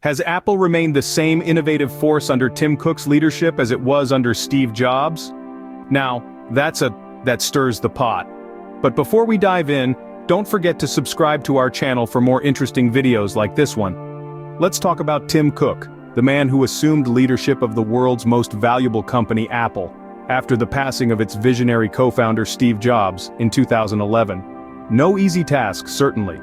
Has Apple remained the same innovative force under Tim Cook's leadership as it was under Steve Jobs? Now, that stirs the pot. But before we dive in, don't forget to subscribe to our channel for more interesting videos like this one. Let's talk about Tim Cook, the man who assumed leadership of the world's most valuable company, Apple, after the passing of its visionary co-founder Steve Jobs in 2011. No easy task, certainly.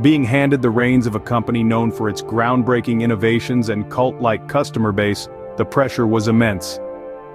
Being handed the reins of a company known for its groundbreaking innovations and cult-like customer base, the pressure was immense.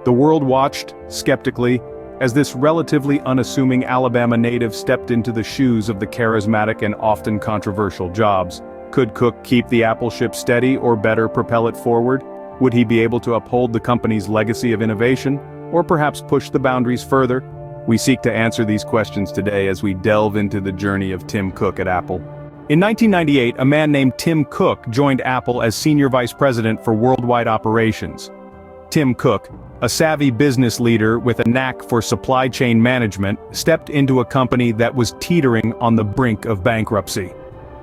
The world watched, skeptically, as this relatively unassuming Alabama native stepped into the shoes of the charismatic and often controversial Jobs. Could Cook keep the Apple ship steady or better propel it forward? Would he be able to uphold the company's legacy of innovation, or perhaps push the boundaries further? We seek to answer these questions today as we delve into the journey of Tim Cook at Apple. In 1998, a man named Tim Cook joined Apple as Senior Vice President for Worldwide Operations. Tim Cook, a savvy business leader with a knack for supply chain management, stepped into a company that was teetering on the brink of bankruptcy.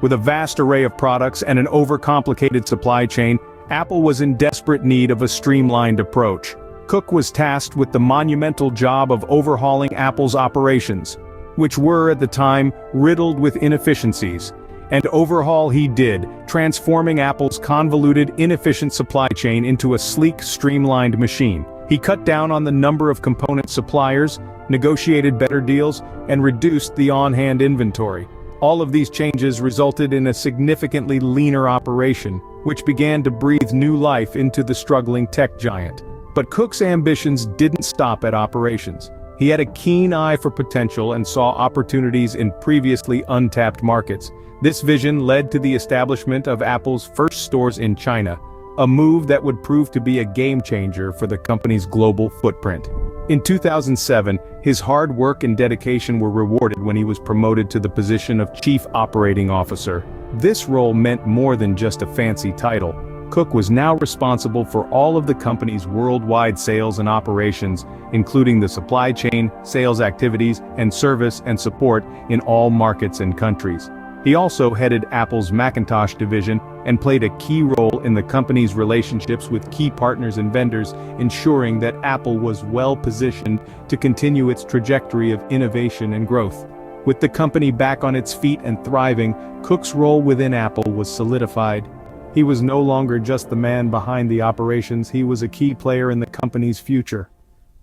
With a vast array of products and an overcomplicated supply chain, Apple was in desperate need of a streamlined approach. Cook was tasked with the monumental job of overhauling Apple's operations, which were at the time riddled with inefficiencies. And overhaul he did, transforming Apple's convoluted, inefficient supply chain into a sleek, streamlined machine. He cut down on the number of component suppliers, negotiated better deals, and reduced the on-hand inventory. All of these changes resulted in a significantly leaner operation, which began to breathe new life into the struggling tech giant. But Cook's ambitions didn't stop at operations. He had a keen eye for potential and saw opportunities in previously untapped markets. This vision led to the establishment of Apple's first stores in China, a move that would prove to be a game-changer for the company's global footprint. In 2007, his hard work and dedication were rewarded when he was promoted to the position of Chief Operating Officer. This role meant more than just a fancy title. Cook was now responsible for all of the company's worldwide sales and operations, including the supply chain, sales activities, and service and support in all markets and countries. He also headed Apple's Macintosh division and played a key role in the company's relationships with key partners and vendors, ensuring that Apple was well-positioned to continue its trajectory of innovation and growth. With the company back on its feet and thriving, Cook's role within Apple was solidified. He was no longer just the man behind the operations, he was a key player in the company's future.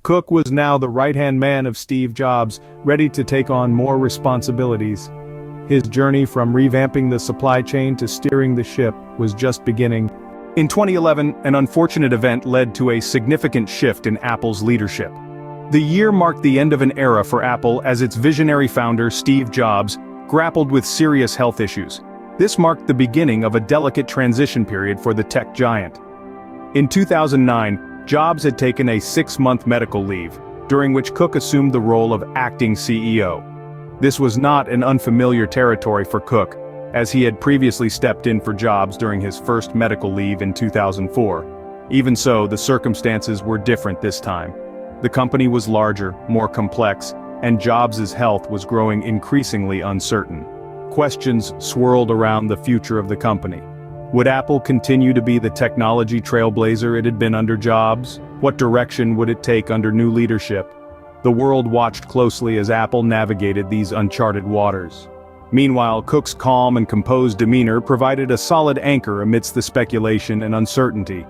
Cook was now the right-hand man of Steve Jobs, ready to take on more responsibilities. His journey from revamping the supply chain to steering the ship was just beginning. In 2011, an unfortunate event led to a significant shift in Apple's leadership. The year marked the end of an era for Apple as its visionary founder, Steve Jobs, grappled with serious health issues. This marked the beginning of a delicate transition period for the tech giant. In 2009, Jobs had taken a 6-month medical leave, during which Cook assumed the role of acting CEO. This was not an unfamiliar territory for Cook, as he had previously stepped in for Jobs during his first medical leave in 2004. Even so, the circumstances were different this time. The company was larger, more complex, and Jobs' health was growing increasingly uncertain. Questions swirled around the future of the company. Would Apple continue to be the technology trailblazer it had been under Jobs? What direction would it take under new leadership? The world watched closely as Apple navigated these uncharted waters. Meanwhile, Cook's calm and composed demeanor provided a solid anchor amidst the speculation and uncertainty.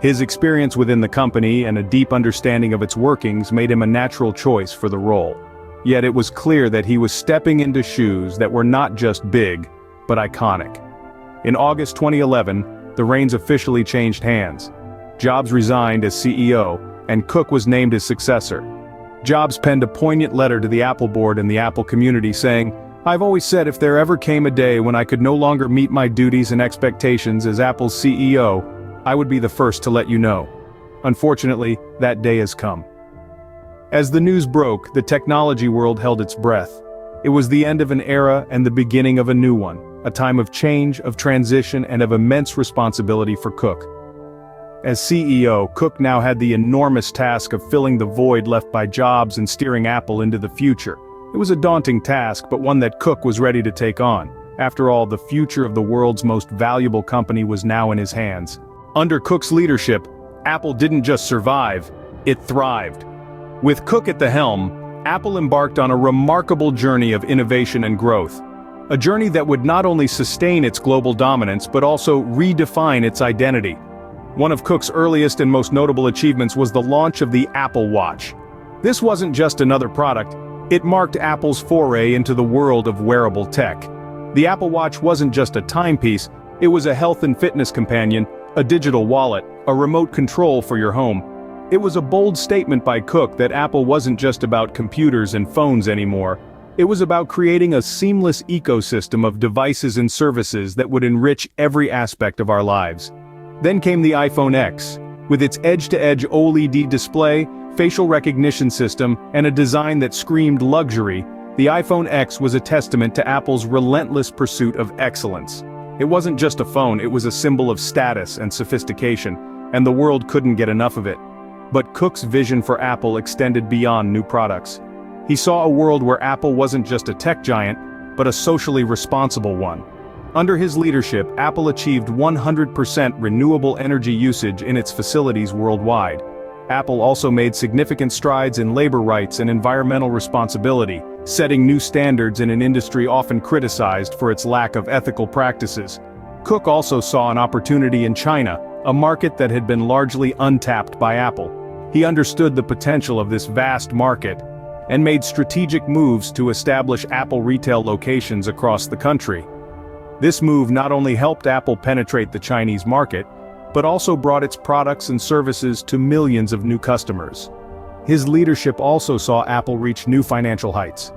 His experience within the company and a deep understanding of its workings made him a natural choice for the role. Yet it was clear that he was stepping into shoes that were not just big, but iconic. In August 2011, the reins officially changed hands. Jobs resigned as CEO, and Cook was named his successor. Jobs penned a poignant letter to the Apple board and the Apple community saying, "I've always said if there ever came a day when I could no longer meet my duties and expectations as Apple's CEO, I would be the first to let you know." Unfortunately, that day has come. As the news broke, the technology world held its breath. It was the end of an era and the beginning of a new one, a time of change, of transition, and of immense responsibility for Cook. As CEO, Cook now had the enormous task of filling the void left by Jobs and steering Apple into the future. It was a daunting task, but one that Cook was ready to take on. After all, the future of the world's most valuable company was now in his hands. Under Cook's leadership, Apple didn't just survive, it thrived. With Cook at the helm, Apple embarked on a remarkable journey of innovation and growth. A journey that would not only sustain its global dominance but also redefine its identity. One of Cook's earliest and most notable achievements was the launch of the Apple Watch. This wasn't just another product, it marked Apple's foray into the world of wearable tech. The Apple Watch wasn't just a timepiece, it was a health and fitness companion, a digital wallet, a remote control for your home. It was a bold statement by Cook that Apple wasn't just about computers and phones anymore. It was about creating a seamless ecosystem of devices and services that would enrich every aspect of our lives. Then came the iPhone X. With its edge-to-edge OLED display, facial recognition system, and a design that screamed luxury, the iPhone X was a testament to Apple's relentless pursuit of excellence. It wasn't just a phone, it was a symbol of status and sophistication, and the world couldn't get enough of it. But Cook's vision for Apple extended beyond new products. He saw a world where Apple wasn't just a tech giant, but a socially responsible one. Under his leadership, Apple achieved 100% renewable energy usage in its facilities worldwide. Apple also made significant strides in labor rights and environmental responsibility, setting new standards in an industry often criticized for its lack of ethical practices. Cook also saw an opportunity in China, a market that had been largely untapped by Apple. He understood the potential of this vast market and made strategic moves to establish Apple retail locations across the country. This move not only helped Apple penetrate the Chinese market, but also brought its products and services to millions of new customers. His leadership also saw Apple reach new financial heights.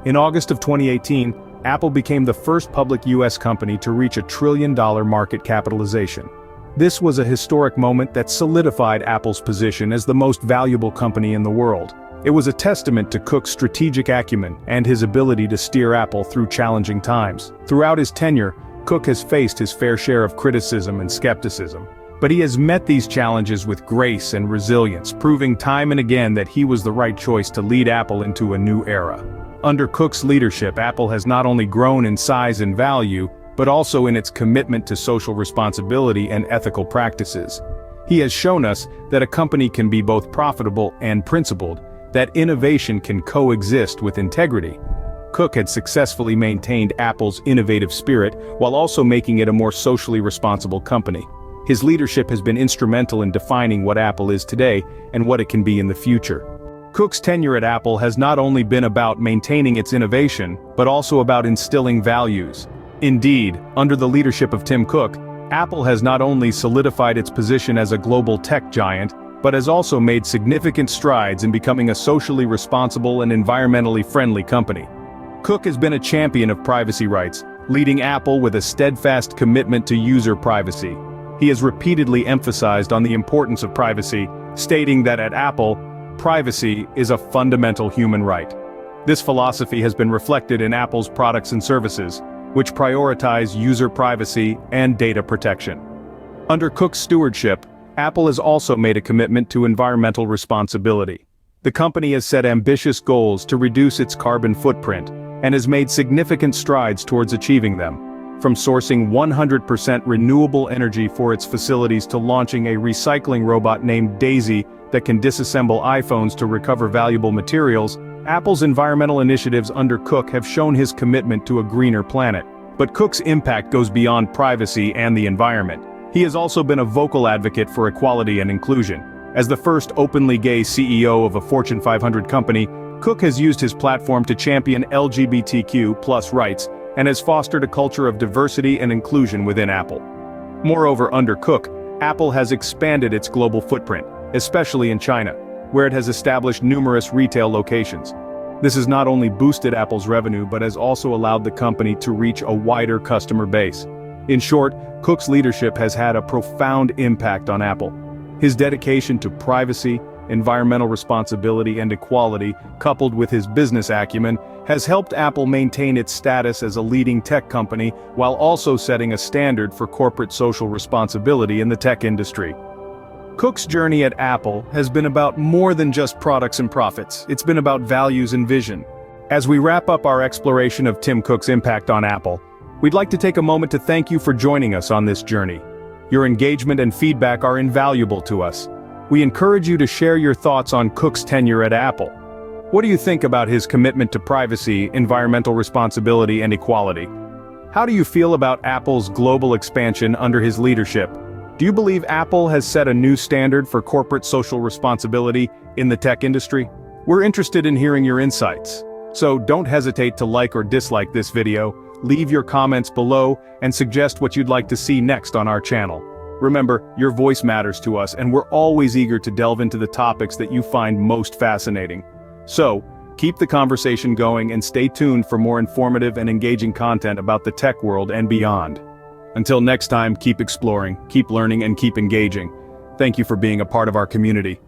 In August of 2018, Apple became the first public US company to reach $1 trillion market capitalization. This was a historic moment that solidified Apple's position as the most valuable company in the world. It was a testament to Cook's strategic acumen and his ability to steer Apple through challenging times. Throughout his tenure, Cook has faced his fair share of criticism and skepticism. But he has met these challenges with grace and resilience, proving time and again that he was the right choice to lead Apple into a new era. Under Cook's leadership, Apple has not only grown in size and value, but also in its commitment to social responsibility and ethical practices. He has shown us that a company can be both profitable and principled, that innovation can coexist with integrity. Cook had successfully maintained Apple's innovative spirit while also making it a more socially responsible company. His leadership has been instrumental in defining what Apple is today and what it can be in the future. Cook's tenure at Apple has not only been about maintaining its innovation, but also about instilling values. Indeed, under the leadership of Tim Cook, Apple has not only solidified its position as a global tech giant, but has also made significant strides in becoming a socially responsible and environmentally friendly company. Cook has been a champion of privacy rights, leading Apple with a steadfast commitment to user privacy. He has repeatedly emphasized on the importance of privacy, stating that at Apple, privacy is a fundamental human right. This philosophy has been reflected in Apple's products and services, which prioritize user privacy and data protection. Under Cook's stewardship, Apple has also made a commitment to environmental responsibility. The company has set ambitious goals to reduce its carbon footprint, and has made significant strides towards achieving them. From sourcing 100% renewable energy for its facilities to launching a recycling robot named Daisy that can disassemble iPhones to recover valuable materials, Apple's environmental initiatives under Cook have shown his commitment to a greener planet. But Cook's impact goes beyond privacy and the environment. He has also been a vocal advocate for equality and inclusion. As the first openly gay CEO of a Fortune 500 company, Cook has used his platform to champion LGBTQ+ rights, and has fostered a culture of diversity and inclusion within Apple. Moreover, under Cook, Apple has expanded its global footprint, especially in China, where it has established numerous retail locations. This has not only boosted Apple's revenue but has also allowed the company to reach a wider customer base. In short, Cook's leadership has had a profound impact on Apple. His dedication to privacy, environmental responsibility and equality, coupled with his business acumen, has helped Apple maintain its status as a leading tech company while also setting a standard for corporate social responsibility in the tech industry. Cook's journey at Apple has been about more than just products and profits. It's been about values and vision. As we wrap up our exploration of Tim Cook's impact on Apple, We'd like to take a moment to thank you for joining us on this journey. Your engagement and feedback are invaluable to us. We encourage you to share your thoughts on Cook's tenure at Apple. What do you think about his commitment to privacy, environmental responsibility, and equality? How do you feel about Apple's global expansion under his leadership? Do you believe Apple has set a new standard for corporate social responsibility in the tech industry? We're interested in hearing your insights. So don't hesitate to like or dislike this video, leave your comments below, and suggest what you'd like to see next on our channel. Remember, your voice matters to us, and we're always eager to delve into the topics that you find most fascinating. So, keep the conversation going and stay tuned for more informative and engaging content about the tech world and beyond. Until next time, keep exploring, keep learning, and keep engaging. Thank you for being a part of our community.